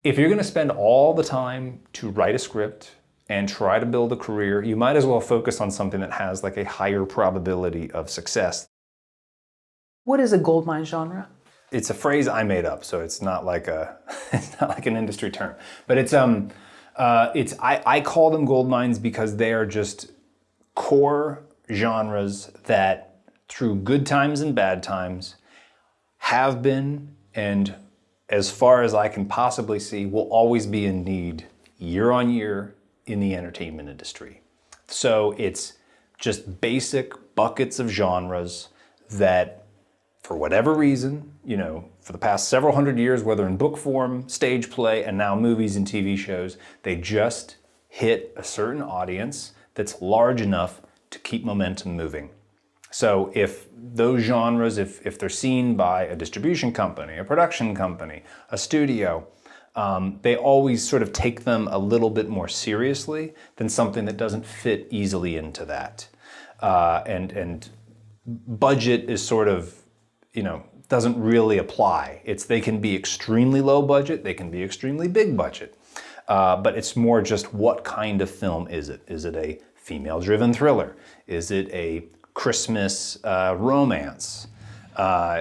If you're going to spend all the time to write a script and try to build a career, you might as well focus on something that has like a higher probability of success. What is a goldmine genre? It's a phrase I made up, so it's not like it's not like an industry term. But I call them gold mines because they are just core genres that, through good times and bad times, have been, and as far as I can possibly see, will always be in need year on year in the entertainment industry. So it's just basic buckets of genres that, for whatever reason, for the past several hundred years, whether in book form, stage play, and now movies and TV shows, they just hit a certain audience that's large enough to keep momentum moving. So if those genres, if they're seen by a distribution company, a production company, a studio, they always sort of take them a little bit more seriously than something that doesn't fit easily into that. And budget is sort of, doesn't really apply. They can be extremely low budget, they can be extremely big budget. But it's more just, what kind of film is it? Is it a female-driven thriller? Is it a Christmas romance?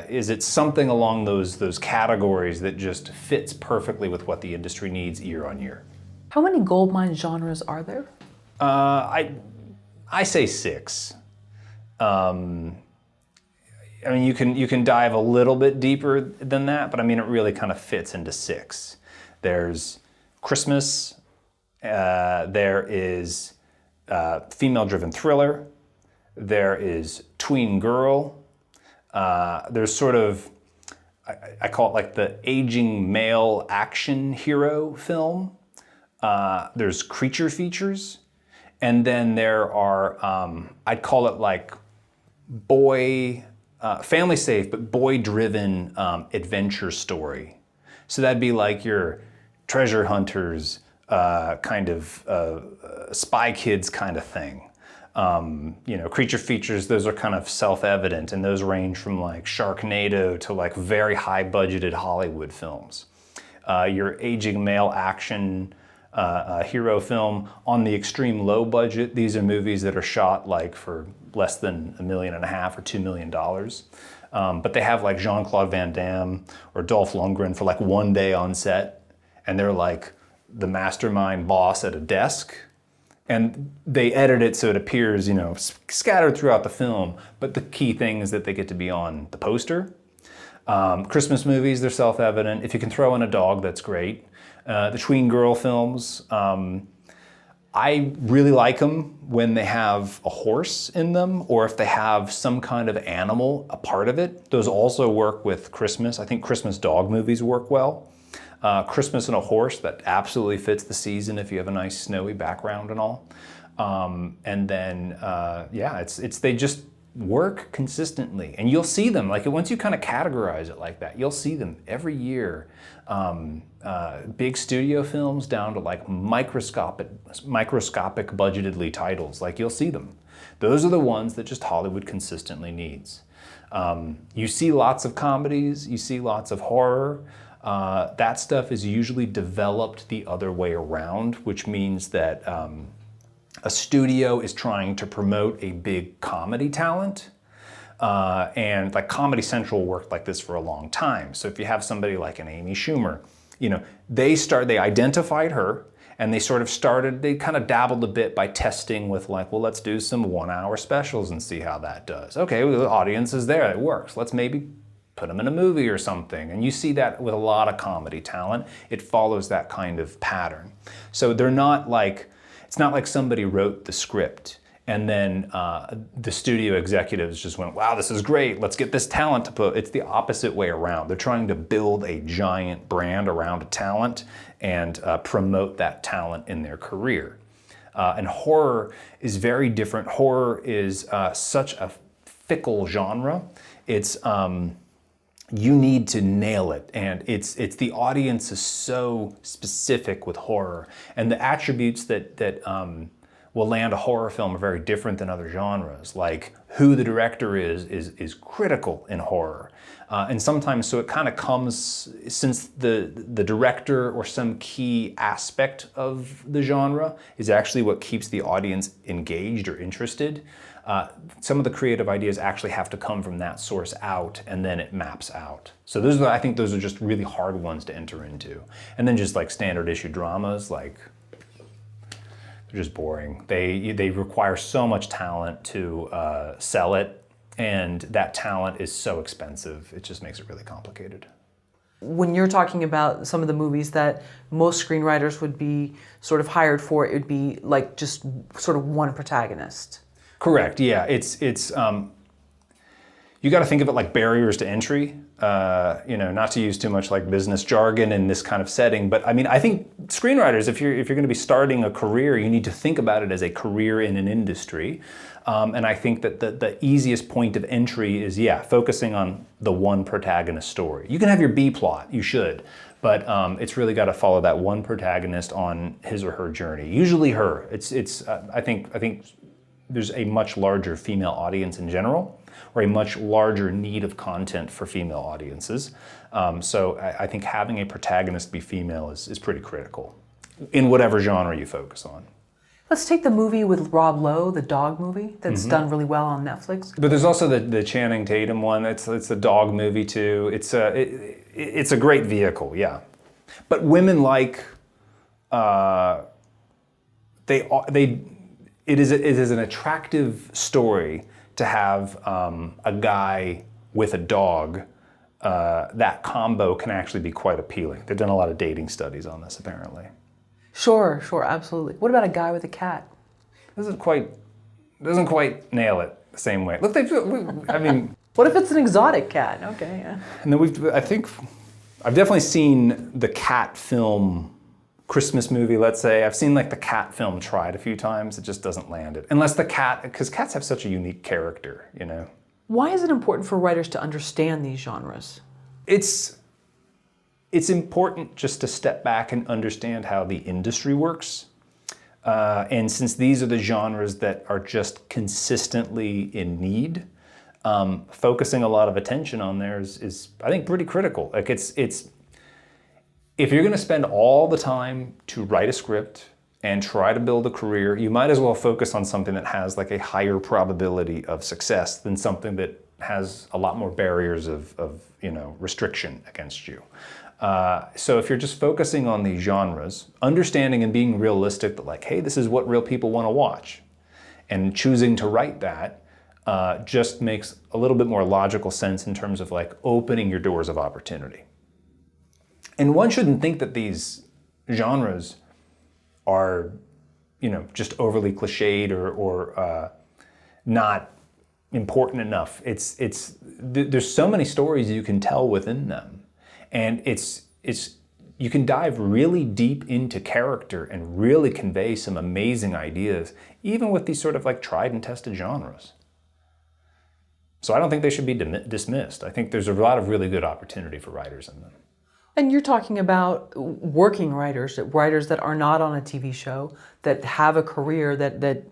Is it something along those categories that just fits perfectly with what the industry needs year on year? How many goldmine genres are there? I say 6. You can dive a little bit deeper than that, but it really kind of fits into 6. There's Christmas. There is female-driven thriller. There is tween girl. There's sort of, I call it like the aging male action hero film. There's creature features. And then there are, I'd call it like family safe, but boy-driven adventure story. So that'd be like your treasure hunters, kind of Spy Kids kind of thing. Creature features, those are kind of self-evident, and those range from like Sharknado to like very high-budgeted Hollywood films. Your aging male action hero film on the extreme low budget, these are movies that are shot like for less than $1.5 million or $2 million. But they have like Jean-Claude Van Damme or Dolph Lundgren for like one day on set, and they're like the mastermind boss at a desk. And they edit it so it appears, scattered throughout the film, but the key thing is that they get to be on the poster. Christmas movies, they're self-evident. If you can throw in a dog, that's great. The tween girl films, I really like them when they have a horse in them, or if they have some kind of animal a part of it. Those also work with Christmas. I think Christmas dog movies work well. Christmas and a horse, that absolutely fits the season if you have a nice snowy background and all. And then, they just work consistently, and you'll see them. Like once you kind of categorize it like that, you'll see them every year. Big studio films down to like microscopic budgetedly titles, like you'll see them. Those are the ones that just Hollywood consistently needs. You see lots of comedies, you see lots of horror. That stuff is usually developed the other way around, which means that a studio is trying to promote a big comedy talent. And like Comedy Central worked like this for a long time. So if you have somebody like an Amy Schumer, they identified her, and they kind of dabbled a bit by testing with like, well, let's do some 1-hour specials and see how that does. Okay, well, the audience is there, it works. Let's maybe put them in a movie or something. And you see that with a lot of comedy talent. It follows that kind of pattern. So it's not like somebody wrote the script and then the studio executives just went, wow, this is great, let's get this talent to put. It's the opposite way around. They're trying to build a giant brand around a talent and promote that talent in their career. And horror is very different. Horror is such a fickle genre. It's you need to nail it, and it's the audience is so specific with horror, and the attributes that will land a horror film are very different than other genres. Like who the director is critical in horror. And sometimes, so it kind of comes, since the director or some key aspect of the genre is actually what keeps the audience engaged or interested, some of the creative ideas actually have to come from that source out, and then it maps out. So those are, I think those are just really hard ones to enter into. And then just like standard issue dramas, like they're just boring. They require so much talent to sell it, and that talent is so expensive. It just makes it really complicated. When you're talking about some of the movies that most screenwriters would be sort of hired for, it would be like just sort of one protagonist. Correct. Yeah, it's you got to think of it like barriers to entry. You know, not to use too much like business jargon in this kind of setting, but I mean, I think screenwriters, if you're going to be starting a career, you need to think about it as a career in an industry. And I think that the easiest point of entry is, yeah, focusing on the one protagonist story. You can have your B plot, you should, but it's really got to follow that one protagonist on his or her journey. Usually her. I think there's a much larger female audience in general, or a much larger need of content for female audiences. So I think having a protagonist be female is pretty critical in whatever genre you focus on. Let's take the movie with Rob Lowe, the dog movie, that's done really well on Netflix. But there's also the Channing Tatum one. It's a dog movie too. It's a great vehicle, yeah. But women like it is an attractive story to have a guy with a dog. That combo can actually be quite appealing. They've done a lot of dating studies on this, apparently. Sure, absolutely. What about a guy with a cat? Doesn't quite nail it the same way. Look, I mean. What if it's an exotic cat? Okay, yeah. And then I've definitely seen the cat film Christmas movie, let's say. I've seen like the cat film tried a few times. It just doesn't land it. Unless the cat, because cats have such a unique character, you know. Why is it important for writers to understand these genres? It's important just to step back and understand how the industry works. And since these are the genres that are just consistently in need, focusing a lot of attention on there is I think, pretty critical. Like it's if you're going to spend all the time to write a script and try to build a career, you might as well focus on something that has like a higher probability of success than something that has a lot more barriers of restriction against you. So if you're just focusing on these genres, understanding and being realistic that like, hey, this is what real people want to watch, and choosing to write that just makes a little bit more logical sense in terms of like opening your doors of opportunity. And one shouldn't think that these genres are, just overly cliched or not important enough. There's so many stories you can tell within them, and you can dive really deep into character and really convey some amazing ideas, even with these sort of like tried and tested genres. So I don't think they should be dismissed. I think there's a lot of really good opportunity for writers in them. And you're talking about working writers that are not on a TV show, that have a career, that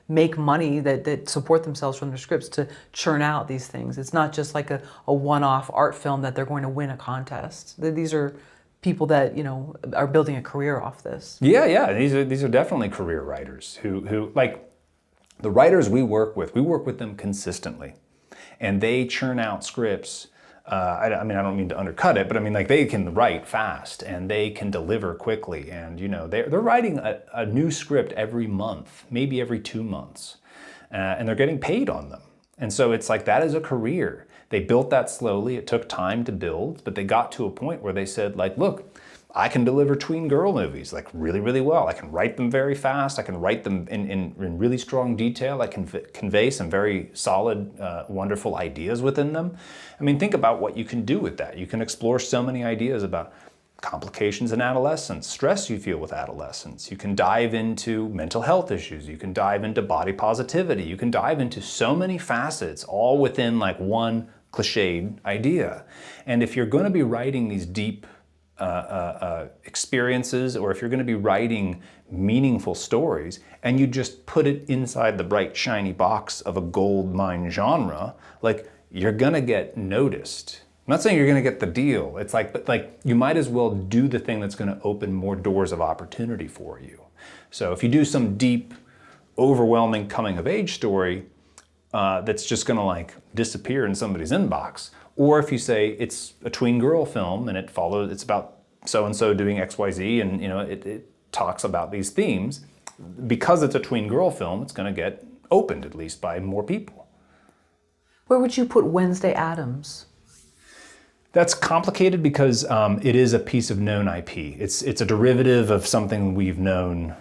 make money, that support themselves from their scripts to churn out these things. It's not just like a one-off art film that they're going to win a contest. These are people that are building a career off this. Yeah. These are definitely career writers who like the writers we work with them consistently, and they churn out scripts. I don't mean to undercut it, but I mean, like, they can write fast and they can deliver quickly, and they're writing a new script every month, maybe every 2 months, and they're getting paid on them. And so it's like, that is a career. They built that slowly. It took time to build, but they got to a point where they said, like, look, I can deliver tween girl movies like really, really well. I can write them very fast. I can write them in really strong detail. I can convey some very solid, wonderful ideas within them. I mean, think about what you can do with that. You can explore so many ideas about complications in adolescence, stress you feel with adolescence. You can dive into mental health issues. You can dive into body positivity. You can dive into so many facets, all within like one cliched idea. And if you're going to be writing these deep experiences, or if you're going to be writing meaningful stories and you just put it inside the bright shiny box of a gold mine genre, like, you're going to get noticed. I'm not saying you're going to get the deal. It's like, but like, you might as well do the thing that's going to open more doors of opportunity for you. So if you do some deep, overwhelming coming of age story that's just going to like disappear in somebody's inbox, or if you say it's a tween girl film and it's about so-and-so doing XYZ, and it talks about these themes, because it's a tween girl film, it's going to get opened at least by more people. Where would you put Wednesday Addams? That's complicated because it is a piece of known IP. It's a derivative of something we've known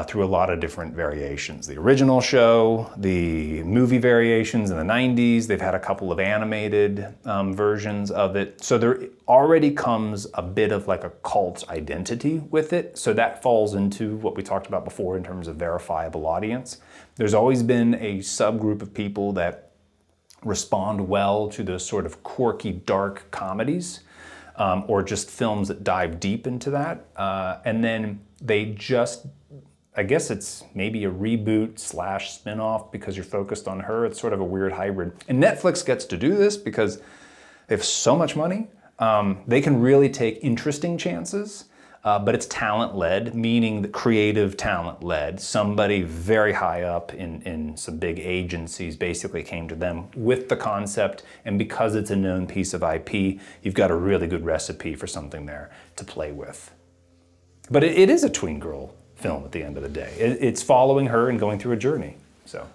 through a lot of different variations. The original show, the movie variations in the 90s, they've had a couple of animated versions of it. So there already comes a bit of like a cult identity with it. So that falls into what we talked about before in terms of verifiable audience. There's always been a subgroup of people that respond well to those sort of quirky, dark comedies, or just films that dive deep into that. And then they just, I guess it's maybe a reboot / spin-off because you're focused on her. It's sort of a weird hybrid. And Netflix gets to do this because they have so much money. They can really take interesting chances, but it's talent-led, meaning the creative talent-led. Somebody very high up in some big agencies basically came to them with the concept, and because it's a known piece of IP, you've got a really good recipe for something there to play with. But it is a tween girl film at the end of the day. It's following her and going through a journey, so.